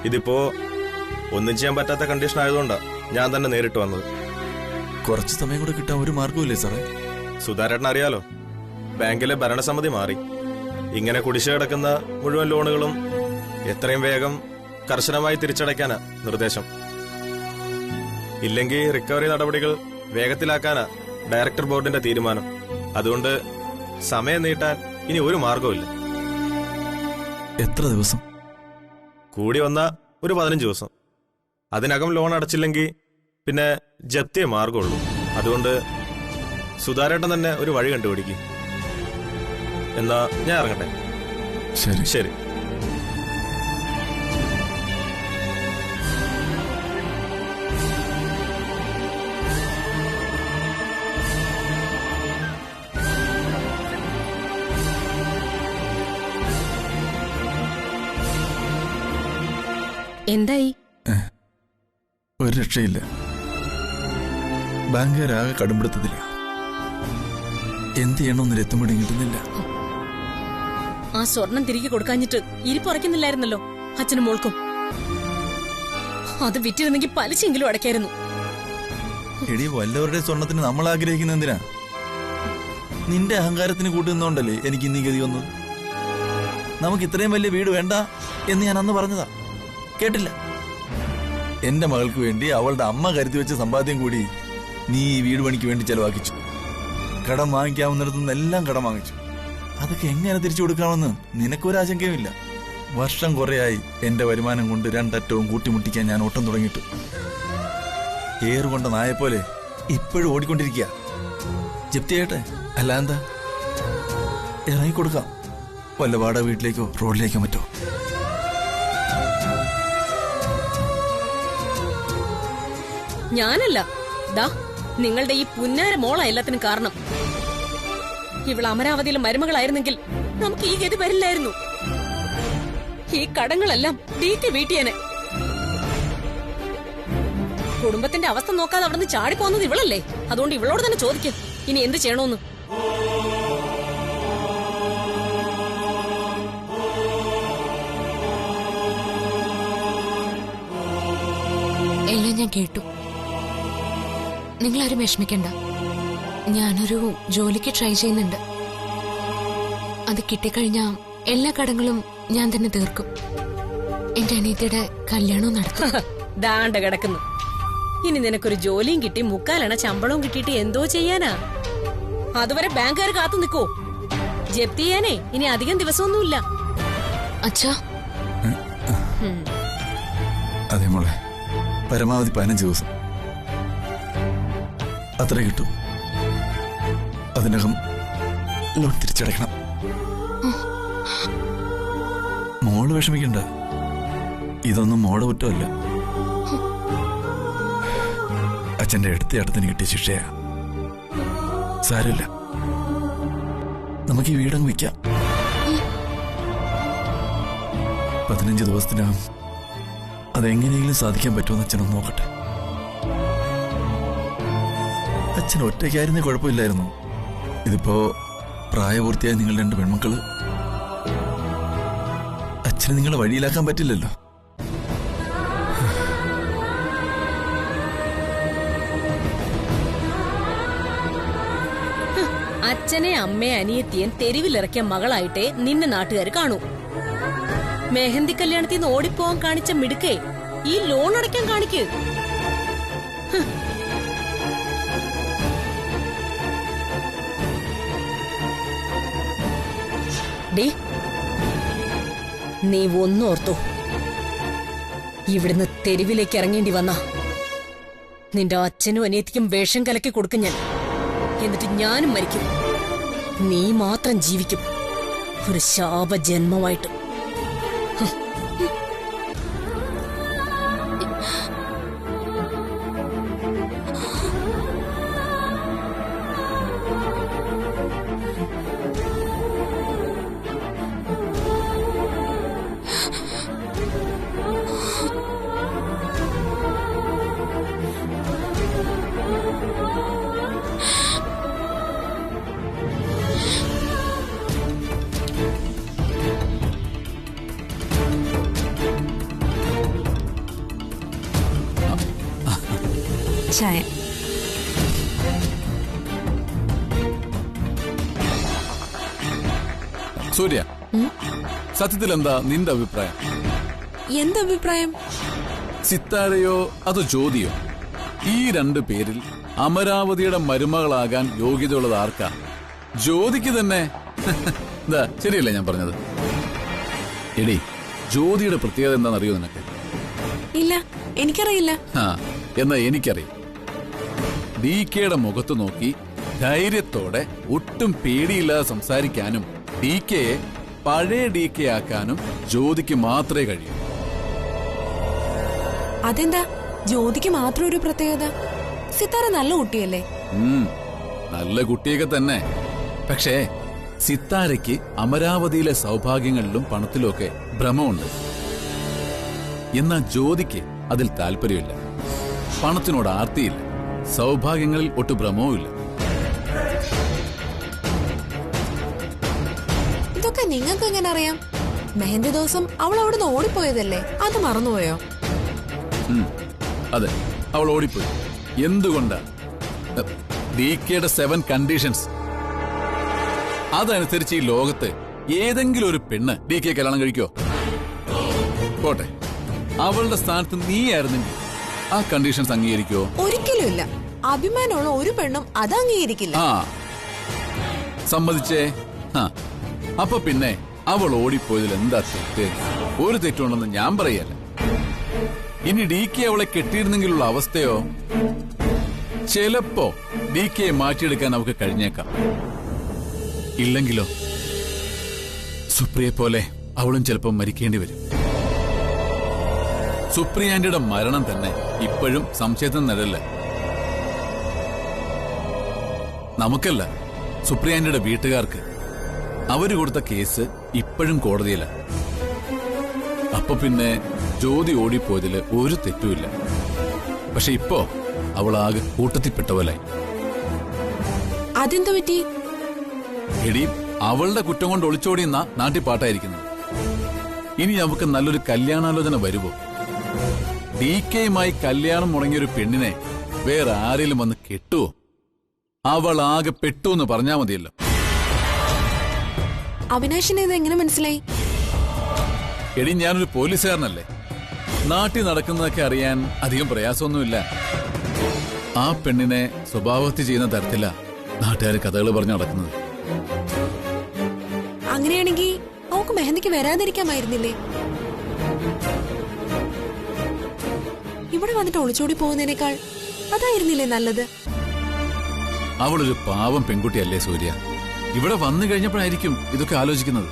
ഇതിപ്പോ ഒന്നും ചെയ്യാൻ പറ്റാത്ത കണ്ടീഷൻ ആയതുകൊണ്ടാ ഞാൻ തന്നെ നേരിട്ട് വന്നത്. കുറച്ച് സമയം കൂടെ കിട്ടാൻ ഒരു മാർഗമില്ലേ സാറേ? സുധാരേട്ടൻ അറിയാലോ, ബാങ്കിലെ ഭരണസമിതി മാറി. ഇങ്ങനെ കുടിശ്ശിക കിടക്കുന്ന മുഴുവൻ ലോണുകളും എത്രയും വേഗം കർശനമായി തിരിച്ചടയ്ക്കാനാ നിർദ്ദേശം. ഇല്ലെങ്കിൽ റിക്കവറി നടപടികൾ വേഗത്തിലാക്കാനാ ഡയറക്ടർ ബോർഡിന്റെ തീരുമാനം. അതുകൊണ്ട് സമയം നീട്ടാൻ ഇനി ഒരു മാർഗവുമില്ല. എത്ര ദിവസം? കൂടി വന്ന ഒരു 15 ദിവസം. അതിനകം ലോൺ അടച്ചില്ലെങ്കിൽ പിന്നെ ജപ്തിയെ മാർഗമുള്ളൂ. അതുകൊണ്ട് സുധാരേട്ടൻ തന്നെ ഒരു വഴി കണ്ടുപിടിക്കും. എന്നാ ഞാൻ ഇറങ്ങട്ടെ. ശരി ശരി. എന്തായി? ഒരു രക്ഷയില്ല. ബാങ്കുകാരാകെ കടുംപിടുത്തത്തില്ല. എന്ത് ചെയ്യണമെന്നൊരു എത്തുമ്പടി കിട്ടുന്നില്ല. ആ സ്വർണം തിരികെ കൊടുക്കാഞ്ഞിട്ട് ഇരിപ്പുറയ്ക്കുന്നില്ലായിരുന്നല്ലോ അച്ഛനും മോൾക്കും. അത് വിറ്റിരുന്നെങ്കിൽ പലിശയെങ്കിലും അടയ്ക്കായിരുന്നു. എടി, വല്ലവരുടെ സ്വർണത്തിന് നമ്മൾ ആഗ്രഹിക്കുന്ന എന്തിനാ? നിന്റെ അഹങ്കാരത്തിന് കൂട്ടുന്നോണ്ടല്ലേ എനിക്ക് ഇന്നീ ഗതി വന്നത്. നമുക്ക് ഇത്രയും വലിയ വീട് വേണ്ട എന്ന് ഞാൻ അന്ന് പറഞ്ഞതാ, കേട്ടില്ല. എന്റെ മകൾക്ക് വേണ്ടി അവളുടെ അമ്മ കരുതി വെച്ച സമ്പാദ്യം കൂടി നീ ഈ വീട് പണിക്ക് വേണ്ടി ചെലവാക്കിച്ചു. കടം വാങ്ങിക്കാവുന്നിടത്തുനിന്ന് എല്ലാം കടം വാങ്ങിച്ചു. അതൊക്കെ എങ്ങനെ തിരിച്ചു കൊടുക്കാമെന്ന് നിനക്കൊരാശങ്കയുമില്ല. വർഷം കുറേയായി എന്റെ വരുമാനം കൊണ്ട് രണ്ടറ്റവും കൂട്ടിമുട്ടിക്കാൻ ഞാൻ ഓട്ടം തുടങ്ങിയിട്ട്. ഏറുകൊണ്ട നായെപ്പോലെ ഇപ്പോഴും ഓടിക്കൊണ്ടിരിക്കുക. ജപ്തിയായിട്ടെ അല്ല എന്താ? ഇറങ്ങിക്കൊടുക്കാം. വല്ല വാടക വീട്ടിലേക്കോ റോഡിലേക്കോ മറ്റോ. ഞാനല്ല, ദാ നിങ്ങളുടെ ഈ പുന്നാര മോള എല്ലാത്തിനും കാരണം. ഇവൾ അമരാവതിയിലെ മരുമകളായിരുന്നെങ്കിൽ നമുക്ക് ഈ ഗതി വരില്ലായിരുന്നു. ഈ കടങ്ങളെല്ലാം ഡീക്ക് വീട്ടിയനെ. കുടുംബത്തിന്റെ അവസ്ഥ നോക്കാതെ അവിടുന്ന് ചാടിപ്പോന്നത് ഇവളല്ലേ. അതുകൊണ്ട് ഇവളോട് തന്നെ ചോദിക്കും ഇനി എന്ത് ചെയ്യണോന്ന്. എല്ലാം ഞാൻ കേട്ടു. നിങ്ങളാരും വിഷമിക്കണ്ട. ഞാനൊരു ജോലിക്ക് ട്രൈ ചെയ്യുന്നുണ്ട്. അത് കിട്ടിക്കഴിഞ്ഞാ എല്ലാ കടങ്ങളും ഞാൻ തന്നെ തീർക്കും. എന്റെ അനിയത്തിയുടെ കല്യാണവും നടക്കും. ദാണ്ട കിടക്കുന്നു. ഇനി നിനക്കൊരു ജോലിയും കിട്ടി 3/4 ശമ്പളവും കിട്ടിയിട്ട് എന്തോ ചെയ്യാനാ? അതുവരെ ബാങ്കുകാർ കാത്തു നിൽക്കോ? ജപ്തി ചെയ്യാനേ ഇനി അധികം ദിവസമൊന്നുമില്ല. അച്ഛാ, അതെ മോളെ, പരമാവധി 15 ദിവസം അത്ര കിട്ടും. അതിനകം ലോൺ തിരിച്ചടയ്ക്കണം. മോള് വിഷമിക്കണ്ട. ഇതൊന്നും മോടെ കുറ്റമല്ല. അച്ഛന്റെ അടുത്തത്തിന് കിട്ടിയ ശിക്ഷയാ. സാരമില്ല, നമുക്ക് ഈ വീടങ്ങ് വയ്ക്കാം. 15 ദിവസത്തിനകം അതെങ്ങനെയെങ്കിലും സാധിക്കാൻ പറ്റുമെന്ന് അച്ഛനൊന്ന് നോക്കട്ടെ. അച്ഛൻ ഒറ്റയ്ക്കായിരുന്നേ കുഴപ്പമില്ലായിരുന്നു. ഇതിപ്പോ പ്രായപൂർത്തിയായ നിങ്ങൾ 2 പെൺമക്കള്. അച്ഛനെ നിങ്ങളെ വഴിയിലാക്കാൻ പറ്റില്ലല്ലോ. അച്ഛനെ അമ്മയെ അനിയത്തിയൻ തെരുവിലിറക്കിയ മകളായിട്ടേ നിന്നെ നാട്ടുകാർ കാണൂ. മെഹന്തി കല്യാണത്തിൽ നിന്ന് ഓടിപ്പോവാൻ കാണിച്ച മിടുക്കേ ഈ ലോൺ അടയ്ക്കാൻ കാണിക്ക്. ഡി, നീ ഒന്നോർത്തു. ഇവിടുന്ന് തെരുവിലേക്ക് ഇറങ്ങേണ്ടി വന്ന നിന്റെ അച്ഛനും അനിയത്തിക്കും വേഷം കലക്കി കൊടുക്കും ഞാൻ. എന്നിട്ട് ഞാനും മരിക്കും. നീ മാത്രം ജീവിക്കും, ഒരു ശാപജന്മമായിട്ട്. ചായ. സൂര്യ, സത്യത്തിൽ എന്താ നിന്റെ അഭിപ്രായം? എന്തഭിപ്രായം? സിത്താരയോ അതോ ജ്യോതിയോ, ഈ രണ്ടു പേരിൽ അമരാവതിയുടെ മരുമകളാകാൻ യോഗ്യതയുള്ളത് ആർക്കാ? ജ്യോതിക്ക് തന്നെ. എന്താ ശരിയല്ലേ ഞാൻ പറഞ്ഞത്? എടീ, ജ്യോതിയുടെ പ്രത്യേകത എന്താണെന്നറിയോ നിനക്ക്? ഇല്ല, എനിക്കറിയില്ല. എന്നാ എനിക്കറിയാം. DKയുടെ മുഖത്ത് നോക്കി ധൈര്യത്തോടെ ഒട്ടും പേടിയില്ലാതെ സംസാരിക്കാനും DKയെ പഴയ DK ആക്കാനും ജ്യോതിക്ക് മാത്രമേ കഴിയൂ. അതെന്താ ജ്യോതിക്ക് മാത്രം ഒരു പ്രത്യേകത? സിത്താര നല്ല കുട്ടിയല്ലേ? നല്ല കുട്ടിയൊക്കെ തന്നെ. പക്ഷേ സിത്താരയ്ക്ക് അമരാവതിയിലെ സൗഭാഗ്യങ്ങളിലും പണത്തിലും ഒക്കെ ഭ്രമമുണ്ട്. എന്നാൽ ജ്യോതിക്ക് അതിൽ താല്പര്യമില്ല. പണത്തിനോട് ആർത്തിയില്ല, സൗഭാഗ്യങ്ങളിൽ ഒട്ടു ഭ്രമവുമില്ല. ഇതൊക്കെ നിങ്ങൾക്ക് എങ്ങനെ അറിയാം? മെഹന്തി ദിവസം അവൾ അവിടുന്ന് ഓടിപ്പോയതല്ലേ, അത് മറന്നുപോയോ? അതെ, അവൾ ഓടിപ്പോയി. എന്തുകൊണ്ടാ? DKയുടെ 7 കണ്ടീഷൻസ്. അതനുസരിച്ച് ഈ ലോകത്ത് ഏതെങ്കിലും ഒരു പെണ്ണ് DK കല്യാണം കഴിക്കോ? പോട്ടെ, അവളുടെ സ്ഥാനത്ത് നീയായിരുന്നെങ്കിൽ ആ കണ്ടീഷൻസ് അംഗീകരിക്കോ? ഒരിക്കലും ഇല്ല. അഭിമാനമുള്ള ഒരു പെണ്ണും അത് അംഗീകരിക്കില്ല. സമ്മതിച്ചേ? അപ്പൊ പിന്നെ അവൾ ഓടിപ്പോയതിൽ എന്താ തെറ്റ്? ഒരു തെറ്റുണ്ടെന്ന് ഞാൻ പറയല്ല. ഇനി DK അവളെ കെട്ടിയിരുന്നെങ്കിലുള്ള അവസ്ഥയോ? ചിലപ്പോ DKയെ മാറ്റിയെടുക്കാൻ അവൾക്ക് കഴിഞ്ഞേക്കാം. ഇല്ലെങ്കിലോ സുപ്രിയെ പോലെ അവളും ചിലപ്പോൾ മരിക്കേണ്ടി വരും. സുപ്രിയാന്റിയുടെ മരണം തന്നെ ഇപ്പോഴും സംശയത്തിന് നിഴലില്ല. നമുക്കല്ല, സുപ്രിയാന്റിയുടെ വീട്ടുകാർക്ക്. അവര് കൊടുത്ത കേസ് ഇപ്പോഴും കോടതിയിലാണ്. അപ്പൊ പിന്നെ ജ്യോതി ഓടിപ്പോയതില് ഒരു തെറ്റുമില്ല. പക്ഷെ ഇപ്പോ അവളാകെ കൂട്ടത്തിൽപ്പെട്ട പോലായി. അതെന്തു പറ്റി? എടി, അവളുടെ കുറ്റം കൊണ്ട് ഒളിച്ചോടിയെന്ന നാട്ടിൽ പാട്ടായിരിക്കുന്നത്. ഇനി നമുക്ക് നല്ലൊരു കല്യാണാലോചന വരുമോ? DKയുമായി കല്യാണം മുടങ്ങിയൊരു പെണ്ണിനെ വേറെ ആരെങ്കിലും വന്ന് കെട്ടുവോ? അവൾ ആകെ പെട്ടു എന്ന് പറഞ്ഞാ മതിയല്ലോ. അവിനാശിനെ ഇത് എങ്ങനെ മനസ്സിലായി? എടി, ഞാനൊരു പോലീസുകാരനല്ലേ. നാട്ടിൽ നടക്കുന്നതൊക്കെ അറിയാൻ അധികം പ്രയാസമൊന്നുമില്ല. ആ പെണ്ണിനെ സ്വഭാവത്തിൽ ചെയ്യുന്ന തരത്തില നാട്ടുകാർ കഥകൾ പറഞ്ഞു നടക്കുന്നത്. അങ്ങനെയാണെങ്കിൽ അവക്ക് മെഹന്തിക്ക് വരാതിരിക്കാമായിരുന്നില്ലേ? ഇവിടെ വന്നിട്ട് ഒളിച്ചോടി പോകുന്നതിനേക്കാൾ അതായിരുന്നില്ലേ നല്ലത്? അവളൊരു പാവം പെൺകുട്ടിയല്ലേ സൂര്യ. ഇവിടെ വന്നു കഴിഞ്ഞപ്പോഴായിരിക്കും ഇതൊക്കെ ആലോചിക്കുന്നത്.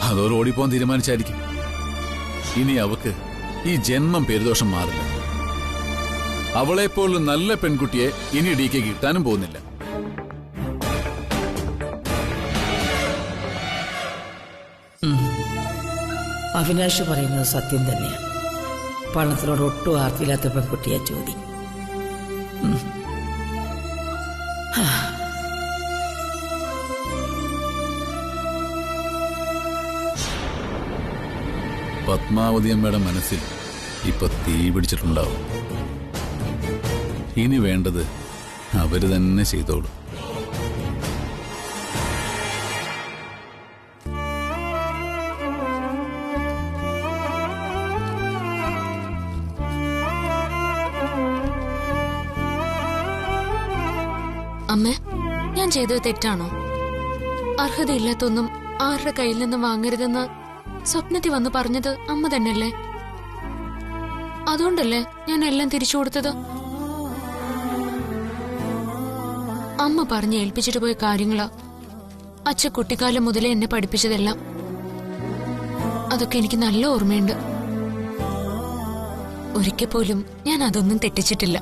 അതോട് ഓടിപ്പോൻ തീരുമാനിച്ചായിരിക്കും. ഇനി അവക്ക് ഈ ജന്മം പേരുദോഷം മാറില്ല. അവളെപ്പോലും നല്ല പെൺകുട്ടിയെ ഇനി DK കിട്ടാനും പോകുന്നില്ല. അവിനാഷ് പറയുന്നത് സത്യം തന്നെയാണ്. പണത്തിനോട് ഒട്ടും ആർത്തിയില്ലാത്ത പെൺകുട്ടിയാ ജ്യോതി. പത്മാവതി അമ്മയുടെ മനസ്സിൽ ഇപ്പൊ തീ പിടിച്ചിട്ടുണ്ടാവും. ഇനി വേണ്ടത് അവര് തന്നെ ചെയ്തോളൂ. അമ്മേ, ഞാൻ ചെയ്തത് തെറ്റാണോ? അർഹതയില്ലാത്തൊന്നും ആരുടെ കയ്യിൽ നിന്ന് വാങ്ങരുതെന്ന് സ്വപ്നത്തിൽ വന്ന് പറഞ്ഞത് അമ്മ തന്നെയല്ലേ? അതുകൊണ്ടല്ലേ ഞാൻ എല്ലാം തിരിച്ചു കൊടുത്തത്? അമ്മ പറഞ്ഞ് ഏൽപ്പിച്ചിട്ട് പോയ കാര്യങ്ങളാ അച്ഛൻ കുട്ടിക്കാലം മുതലേ എന്നെ പഠിപ്പിച്ചതെല്ലാം. അതൊക്കെ എനിക്ക് നല്ല ഓർമ്മയുണ്ട്. ഒരിക്കൽ പോലും ഞാൻ അതൊന്നും തെറ്റിച്ചിട്ടില്ല.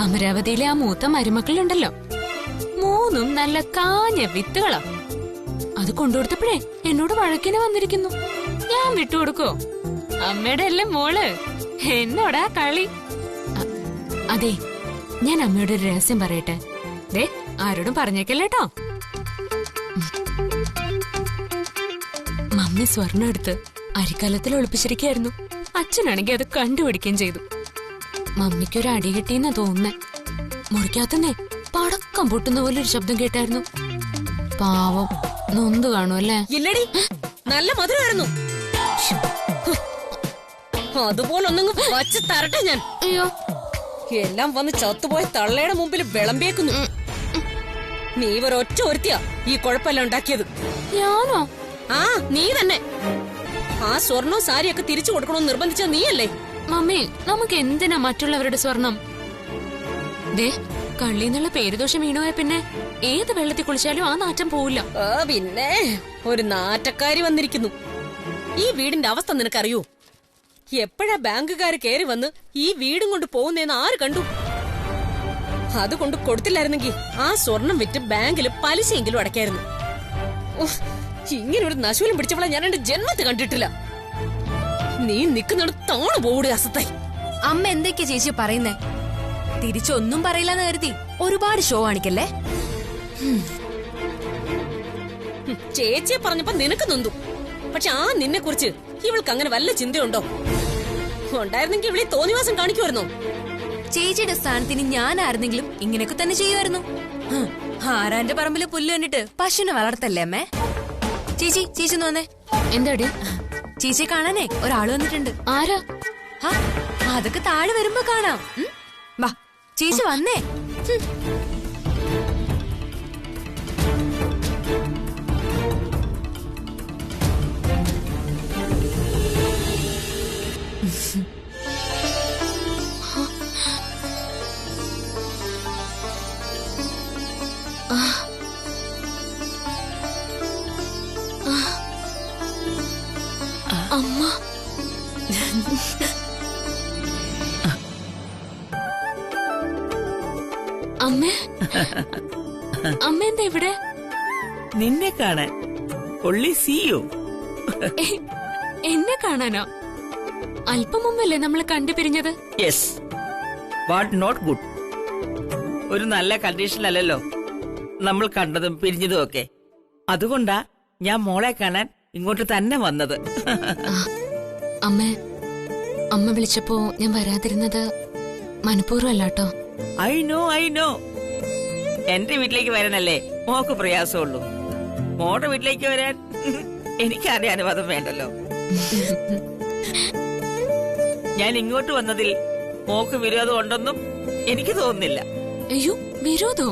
അമരാവതിയിലെ ആ മൂത്ത മരുമക്കളുണ്ടല്ലോ, 3 നല്ല കാഞ്ഞ വിത്തുകളാ. അത് കൊണ്ടുകൊടുത്തപ്പോഴേ എന്നോട് വഴക്കിന് വന്നിരിക്കുന്നു. ഞാൻ വിട്ടുകൊടുക്കോ? അമ്മയുടെ അല്ലേ മോള്, എന്നോടാ കളി. അതെ, ഞാൻ അമ്മയുടെ ഒരു രഹസ്യം പറയട്ടെ. ദേ, ആരോടും പറഞ്ഞേക്കല്ലേട്ടോ. മമ്മി സ്വർണ്ണം എടുത്ത് അരിക്കാലത്തിൽ ഒളിപ്പിച്ചിരിക്കായിരുന്നു. അച്ഛനാണെങ്കിൽ അത് കണ്ടുപിടിക്കുകയും ചെയ്തു. മമ്മിക്കൊരു അടി കിട്ടിയെന്നാ തോന്നുന്നേ. മുറിക്കകത്തുനിന്നേ പടക്കം പൊട്ടുന്ന പോലെ ഒരു ശബ്ദം കേട്ടായിരുന്നു. പാവം നൊന്ത് കാണും അല്ലേ? ഇല്ലടി, നല്ല മധുരമായിരുന്നു. അതുപോലെ ഒന്നങ്ങ് വച്ച് തരട്ടെ ഞാൻ. അയ്യോ, എല്ലാം വന്ന് ചത്തുപോയ തള്ളയുടെ മുമ്പിൽ വിളമ്പേക്കുന്നു. നീ ഒരൊറ്റ ഒരുത്തിയാ ഈ കുഴപ്പമെല്ലാം ഉണ്ടാക്കിയത്. ഞാനോ? ആ, നീ തന്നെ. ആ സ്വർണവും സാരിയൊക്കെ തിരിച്ചു കൊടുക്കണമെന്ന് നിർബന്ധിച്ച നീയല്ലേ? മമ്മി, നമുക്ക് എന്തിനാ മറ്റുള്ളവരുടെ സ്വർണം? ദേ, കള്ളിന്നുള്ള പേരുദോഷം വീണുപോയ പിന്നെ ഏത് വെള്ളത്തിൽ കുളിച്ചാലും ആ നാറ്റം പോവില്ല. പിന്നെ ഒരു നാറ്റക്കാരി വന്നിരിക്കുന്നു. ഈ വീടിന്റെ അവസ്ഥ നിനക്കറിയൂ? എപ്പോഴാ ബാങ്കുകാര് കയറി വന്ന് ഈ വീടും കൊണ്ട് പോകുന്നേന്ന് ആര് കണ്ടു? അതുകൊണ്ട് കൊടുത്തില്ലായിരുന്നെങ്കിൽ ആ സ്വർണം വിറ്റ് ബാങ്കിൽ പലിശയെങ്കിലും അടയ്ക്കായിരുന്നു. ഇങ്ങനെ ഒരു നശൂലം പിടിച്ചവളെ ഞാൻ എന്റെ ജന്മത്ത് കണ്ടിട്ടില്ല. നീ നിൽക്കുന്നിടത്ത് താണു പോകൂടെ അസത്തായി. അമ്മ എന്തൊക്കെയാ ചേച്ചി പറയുന്നേ? തിരിച്ചൊന്നും പറയില്ലെന്ന് കരുതി ഒരുപാട് ഷോ കാണിക്കല്ലേ. ചേച്ചിയെ പറഞ്ഞപ്പോ നിനക്ക് നൊന്തു. പക്ഷെ ആ നിന്നെ കുറിച്ച് ഇവൾക്ക് അങ്ങനെ വല്ല ചിന്തയുണ്ടോ? ഉണ്ടായിരുന്നെങ്കിൽ ഇവളെ തോന്നിവാസം കാണിക്കുമായിരുന്നോ? ചേച്ചിയുടെ സ്ഥാനത്തിന് ഞാനായിരുന്നെങ്കിലും ഇങ്ങനെയൊക്കെ തന്നെ ചെയ്യുമായിരുന്നു. ആരാന്റെ പറമ്പില് പുല്ല് കണ്ടിട്ട് പശുവിനെ വളർത്തല്ലേ അമ്മേ? ചേച്ചി ഒന്ന് വന്നേ. എന്താടി? ചേച്ചിയെ കാണാനേ ഒരാള് വന്നിട്ടുണ്ട്. ആരാ? അതൊക്കെ താഴെ വരുമ്പോ കാണാം. വാ ചേച്ചി വന്നേ. അമ്മ. അമ്മേ, അമ്മ എന്താ ഇവിടെ? നിന്നെ കാണാൻ. ഒള്ളി സീയോ? എന്നെ കാണാനോ? അല്പം മുമ്പല്ലേ നമ്മൾ കണ്ടുപിരിഞ്ഞത്? Yes, what not good. ഒരു നല്ല കണ്ടീഷനിലല്ലോ നമ്മൾ കണ്ടതും പിരിഞ്ഞതും ഒക്കെ. അതുകൊണ്ടാ ഞാൻ മോളെ കാണാൻ ഇങ്ങോട്ട് തന്നെ വന്നത്. അമ്മ വിളിച്ചപ്പോ ഞാൻ വരാതിരുന്നത് മനഃപൂർവ്വമല്ലാട്ടോ. I know. എന്റെ വീട്ടിലേക്ക് വരാനല്ലേ മോക്ക് പ്രയാസമുള്ളൂ. മോടെ വീട്ടിലേക്ക് വരാൻ എനിക്കറിയാൻ അനുവാദം വേണ്ടല്ലോ. ഞാൻ ഇങ്ങോട്ട് വന്നതിൽ മോക്ക് വിരോധം ഉണ്ടെന്നും എനിക്ക് തോന്നുന്നില്ല. അയ്യോ, വിരോധോ?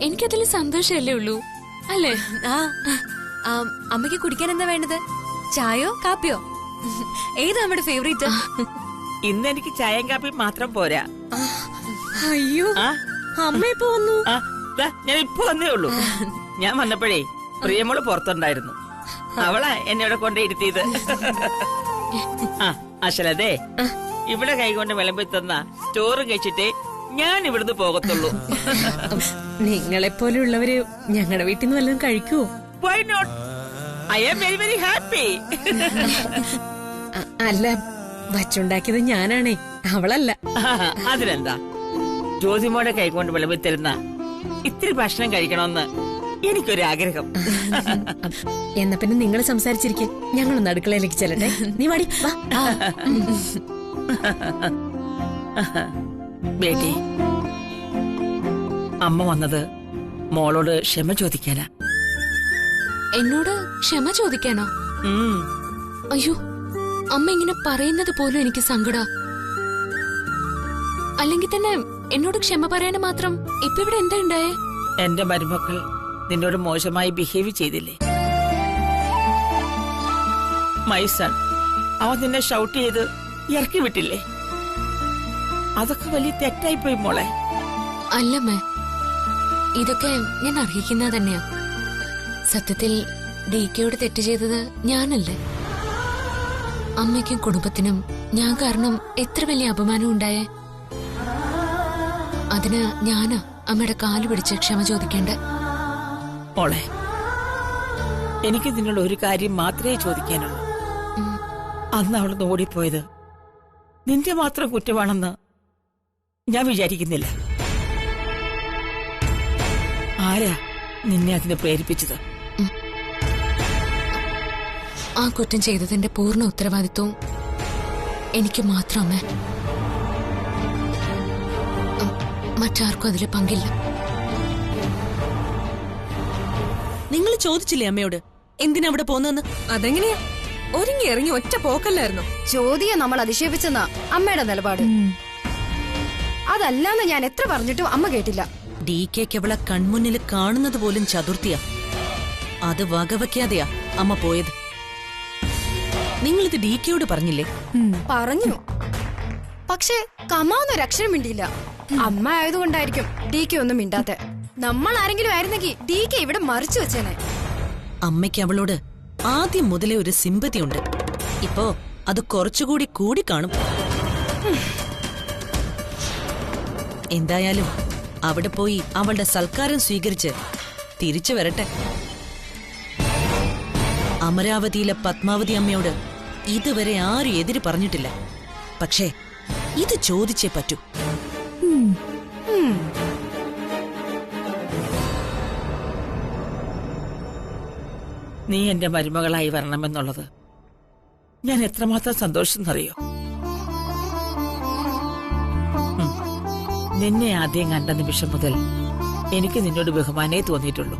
എനിക്കതിൽ സന്തോഷമല്ലേ ഉള്ളൂ, അല്ലേ? അമ്മയ്ക്ക് കുടിക്കാൻ എന്താ വേണ്ടത്? ചായയോ കാപ്പിയോ? ഏതാ നമ്മുടെ ഫേവറേറ്റ്? ഇന്ന് എനിക്ക് ചായയും കാപ്പി മാത്രം പോരാ. അയ്യോ, അമ്മ ഇപ്പൊ വന്നു. ഞാൻ ഇപ്പൊ വന്നേ ഉള്ളൂ. ഞാൻ വന്നപ്പോഴേ പ്രിയമോള് പുറത്തുണ്ടായിരുന്നു. അവളാ എന്നെ ഇവിടെ കൊണ്ടിരുത്തിയത്. അശലതേ, ഇവിടെ കൈകൊണ്ട് വിളമ്പി തന്ന ചോറും കഴിച്ചിട്ടേ ഞാൻ ഇവിടുന്ന് പോകത്തുള്ളൂ. നിങ്ങളെപ്പോലുള്ളവര് ഞങ്ങളുടെ വീട്ടിൽ നിന്ന് വല്ലതും കഴിക്കുവോ? Why not? I am very very happy. അല്ല, വച്ചുണ്ടാക്കിയത് ഞാനാണേ, അവളല്ല. അതിനെന്താ, ജ്യോതിമോടെ കൈകൊണ്ട് വിളമ്പി തരുന്ന ഇത്തിരി ഭക്ഷണം കഴിക്കണമെന്ന് എനിക്കൊരാഗ്രഹം. എന്നാ പിന്നെ നിങ്ങൾ സംസാരിച്ചിരിക്കെ, ഞങ്ങളൊന്ന് അടുക്കളയിലേക്ക് ചെല്ലട്ടെ. നീ വാടി. ബേട്ടി, അമ്മ വന്നത് മോളോട് ക്ഷമ ചോദിക്കാനാ. എന്നോട് ക്ഷമ ചോദിക്കാനോ? അയ്യോ, അമ്മ ഇങ്ങനെ പറയുന്നത് പോലും എനിക്ക് സങ്കടാ. അല്ലെങ്കിൽ തന്നെ എന്നോട് ക്ഷമ പറയാന് മാത്രം ഇപ്പൊ ഇവിടെ എന്താ ഉണ്ടായേ? എന്റെ മരുമക്കൾ നിന്നോട് മോശമായി ബിഹേവ് ചെയ്തില്ലേ? മൈ സൺ, അവൻ നിന്നെ ഷൗട്ട് ചെയ്ത് ഇറക്കി വിട്ടില്ലേ? അതൊക്കെ വലിയ തെറ്റായിപ്പോയി മോളെ. അല്ലമ്മേ, ഇതൊക്കെ ഞാൻ അർഹിക്കുന്ന തന്നെയാ. സത്യത്തിൽ DKയോട് തെറ്റ് ചെയ്തത് ഞാനല്ലേ? അമ്മയ്ക്കും കുടുംബത്തിനും ഞാൻ കാരണം എത്ര വലിയ അപമാനം ഉണ്ടായേ. അതിന് ഞാനാ അമ്മയുടെ കാല് പിടിച്ച് ക്ഷമ ചോദിക്കേണ്ട. മോളെ, എനിക്ക് നിന്നോട് ഒരു കാര്യം മാത്രമേ ചോദിക്കാനുള്ളൂ. അന്ന് അവള് ഓടിപ്പോയത് നിന്റെ മാത്രം കുറ്റമാണെന്ന് ഞാൻ വിചാരിക്കുന്നില്ല. ആരാ നിന്നെ അതിനെ പ്രേരിപ്പിച്ചത്? ആ കുറ്റം ചെയ്തതിന്റെ പൂർണ്ണ ഉത്തരവാദിത്വവും എനിക്ക് മാത്രമേ. മറ്റാർക്കും അതിൽ പങ്കില്ല. നിങ്ങൾ ചോദിച്ചില്ലേ അമ്മയോട് എന്തിനാ അവിടെ പോന്നെന്ന്? അതെങ്ങനെയാ? ഒരുങ്ങി ഇറങ്ങി ഒറ്റ പോക്കല്ലായിരുന്നു. ചോദ്യം നമ്മൾ അധിക്ഷേപിച്ചെന്നാ അമ്മയുടെ നിലപാട്. അതല്ലാന്ന് ഞാൻ എത്ര പറഞ്ഞിട്ടും അമ്മ കേട്ടില്ല. DKക്ക് അവളെ കൺമുന്നിൽ കാണുന്നത് പോലും ചതുർത്ഥിയാ. അത് വകവയ്ക്കാതെയാ അമ്മ പോയത്. നിങ്ങളിത് DKയോട് പറഞ്ഞില്ലേ? പറഞ്ഞു, പക്ഷെ കമാന്നൊരു അക്ഷരം മിണ്ടിയില്ല. അമ്മ ആയതുകൊണ്ടായിരിക്കും DK ഒന്നും മിണ്ടാത്തെ. നമ്മൾ ആരെങ്കിലും ആയിരുന്നെങ്കിൽ DK ഇവിടെ മറിച്ചു വെച്ചേനെ. അമ്മയ്ക്ക് അവളോട് ആദ്യം മുതലേ ഒരു സിമ്പതി ഉണ്ട്. ഇപ്പോ അത് കുറച്ചുകൂടി കൂടി കാണും. എന്തായാലും അവിടെ പോയി അവളുടെ സൽക്കാരം സ്വീകരിച്ച് തിരിച്ചു വരട്ടെ. അമരാവതിയിലെ പത്മാവതി അമ്മയോട് ഇതുവരെ ആരും എതിര് പറഞ്ഞിട്ടില്ല. പക്ഷേ ഇത് ചോദിച്ചേ പറ്റൂ. നീ എന്റെ മരുമകളായി വരണമെന്നുള്ളത് ഞാൻ എത്രമാത്രം സന്തോഷിച്ചെന്നറിയോ? നിന്നെ ആദ്യം കണ്ട നിമിഷം മുതൽ എനിക്ക് നിന്നോട് ബഹുമാനേ തോന്നിയിട്ടുള്ളൂ.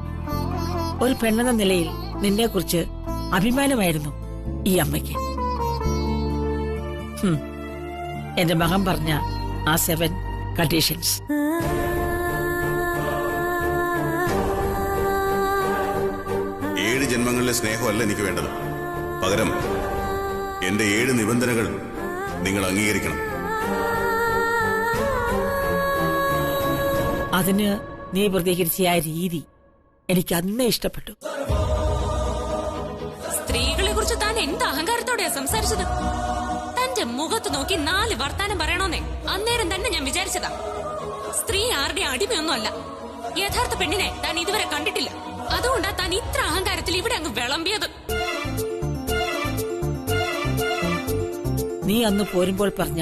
ഒരു പെണ്ണെന്ന നിലയിൽ നിന്നെ കുറിച്ച് അഭിമാനമായിരുന്നു ഈ അമ്മയ്ക്ക്. എന്റെ മകൻ പറഞ്ഞ ആ 7 കണ്ടീഷൻസ് ഏഴ് ജന്മങ്ങളിലെ സ്നേഹമല്ല എനിക്ക് വേണ്ടത്. പകരം എന്റെ 7 നിബന്ധനകൾ നിങ്ങൾ അംഗീകരിക്കണം. അതിന് നീ പ്രതികരിച്ച ആ രീതി എനിക്ക് അന്നേ ഇഷ്ടപ്പെട്ടു. സ്ത്രീകളെ കുറിച്ച് താൻ എന്ത് അഹങ്കാരത്തോടെയാ സംസാരിച്ചത്? തന്റെ മുഖത്ത് നോക്കി 4 വർത്താനം പറയണോന്നേ അന്നേരം തന്നെ ഞാൻ വിചാരിച്ചതാ. സ്ത്രീ ആരുടെ അടിമയൊന്നുമല്ല. യഥാർത്ഥ പെണ്ണിനെ താൻ ഇതുവരെ കണ്ടിട്ടില്ല. അതുകൊണ്ടാ താൻ ഇത്ര അഹങ്കാരത്തിൽ ഇവിടെ അങ്ങ് വിളമ്പിയത്. നീ അന്ന് പോരുമ്പോൾ പറഞ്ഞ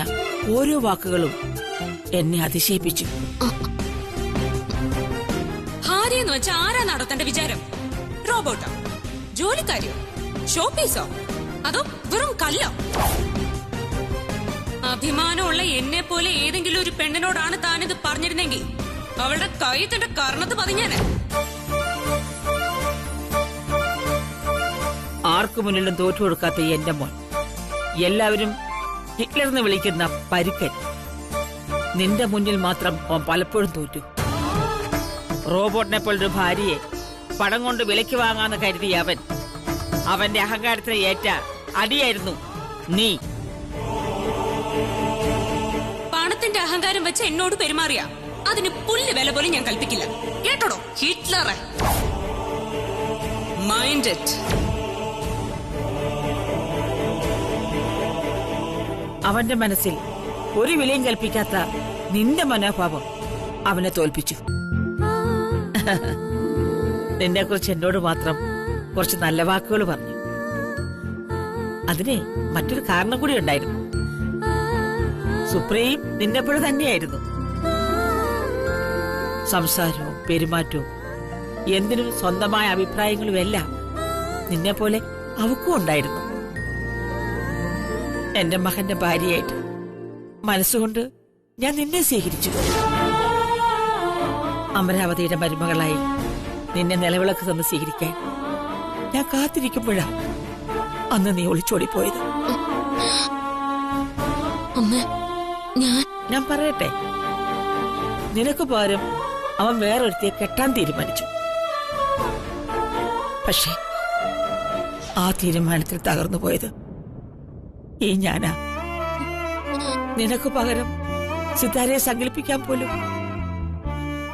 ഓരോ വാക്കുകളും എന്നെ അതിശയിപ്പിച്ചു. ഭാര്യയെന്ന് വെച്ചാൽ ആരാന്നാടോ തന്റെ വിചാരം? റോബോട്ടോ? ജോലിക്കാരിയോ? ഷോപ്പീസോ? അതോ വെറും കല്ലോ? അഭിമാനമുള്ള എന്നെ പോലെ ഏതെങ്കിലും ഒരു പെണ്ണിനോടാണ് താനിത് പറഞ്ഞിരുന്നെങ്കിൽ അവളുടെ കൈ തന്റെ കർണത്ത് പതിഞ്ഞാന്. ആർക്കു മുന്നിലും തോറ്റു കൊടുക്കാത്ത എന്റെ മോൻ, എല്ലാവരും ഹിറ്റ്ലർന്ന് വിളിക്കുന്ന പരുക്കൻ, നിന്റെ മുന്നിൽ മാത്രം അവൻ പലപ്പോഴും തോറ്റു. റോബോട്ടിനെ പോലൊരു ഭാര്യയെ പണം കൊണ്ട് വിലയ്ക്ക് വാങ്ങാന്ന് കരുതിയ അവന്റെ അഹങ്കാരത്തിന് ഏറ്റ അടിയായിരുന്നു നീ. പണത്തിന്റെ അഹങ്കാരം വെച്ച് എന്നോട് പെരുമാറിയ അതിന് പുല്ല് വില പോലും ഞാൻ കൽപ്പിക്കില്ല. കേട്ടോടോ ഹിറ്റ്ലറെ? Mind it. അവന്റെ മനസ്സിൽ ഒരു വിലയും കൽപ്പിക്കാത്ത നിന്റെ മനോഭാവം അവനെ തോൽപ്പിച്ചു. നിന്നെ കുറിച്ച് എന്നോട് മാത്രം കുറച്ച് നല്ല വാക്കുകൾ പറഞ്ഞു. അതിന് മറ്റൊരു കാരണം കൂടി ഉണ്ടായിരുന്നു. സുപ്രീം നിന്നെപ്പോഴും തന്നെയായിരുന്നു. സംസാരവും പെരുമാറ്റവും എന്തിനും സ്വന്തമായ അഭിപ്രായങ്ങളും എല്ലാം നിന്നെ പോലെ അവക്കും ഉണ്ടായിരുന്നു. എന്റെ മകന്റെ ഭാര്യയായിട്ട് മനസ്സുകൊണ്ട് ഞാൻ നിന്നെ സ്വീകരിച്ചു. അമരാവതിയുടെ മരുമകളായി നിന്നെ നിലവിളക്ക് തന്ന് സ്വീകരിക്കാൻ ഞാൻ കാത്തിരിക്കുമ്പോഴാ അന്ന് നീ ഒളിച്ചോടിപ്പോയത്. ഞാൻ പറയട്ടെ, നിനക്ക് പകരം അവൻ വേറൊരുത്തിയെ കെട്ടാൻ തീരുമാനിച്ചു. പക്ഷെ ആ തീരുമാനത്തിൽ തകർന്നു പോയത് ഈ ഞാനാ. നിനക്ക് പകരം സിതാരയെ സങ്കല്പിക്കാൻ പോലും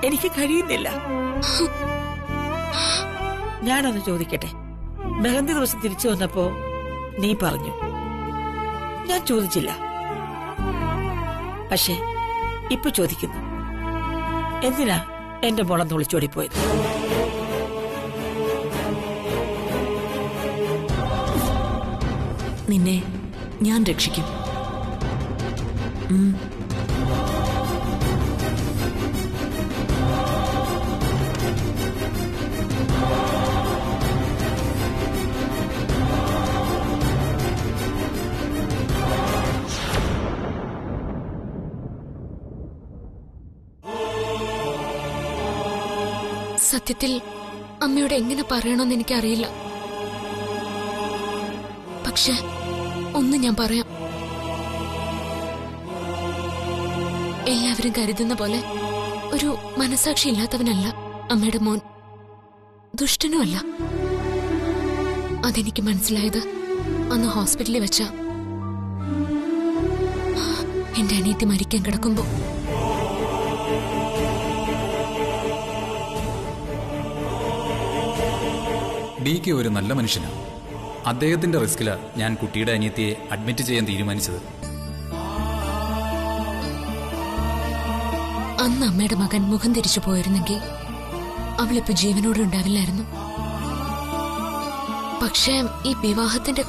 എനിക്ക് കഴിയുന്നില്ല. ഞാനൊന്ന് ചോദിക്കട്ടെ, മെഹന്തി ദിവസം തിരിച്ചു വന്നപ്പോ നീ പറഞ്ഞു, ഞാൻ ചോദിച്ചില്ല. പക്ഷെ ഇപ്പൊ ചോദിക്കുന്നു, എന്തിനാ എന്റെ മോളെന്ന് വിളിച്ചോടിപ്പോയത്? നിന്നെ ഞാൻ രക്ഷിക്കും. സത്യത്തിൽ അമ്മയോട് എങ്ങനെ പറയണമെന്ന് എനിക്കറിയില്ല. പക്ഷെ ഒന്ന് ഞാൻ പറയാം. എല്ലാവരും കരുതുന്ന പോലെ ഒരു മനസാക്ഷി ഇല്ലാത്തവനല്ല അമ്മയുടെ മോൻ. ദുഷ്ടനുമല്ല. അതെനിക്ക് മനസ്സിലായത് അന്ന് ഹോസ്പിറ്റലിൽ വെച്ച എന്റെ അനിയത്തി മരിക്കാൻ കിടക്കുമ്പോ. DK ഒരു നല്ല മനുഷ്യനാണ്. അദ്ദേഹത്തിന്റെ റിസ്കിലാ ഞാൻ കുട്ടിയുടെ അനിയത്തിയെ അഡ്മിറ്റ് ചെയ്യാൻ തീരുമാനിച്ചത്. അന്ന് അമ്മയുടെ മകൻ മുഖം തിരിച്ചു പോയിരുന്നെങ്കിൽ അവളിപ്പോ ജീവനോടെ ഉണ്ടാവില്ലായിരുന്നു. പക്ഷേ ഈ വിവാഹത്തിന്റെ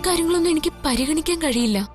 കാര്യങ്ങളൊന്നും എനിക്ക് പരിഗണിക്കാൻ കഴിയില്ല.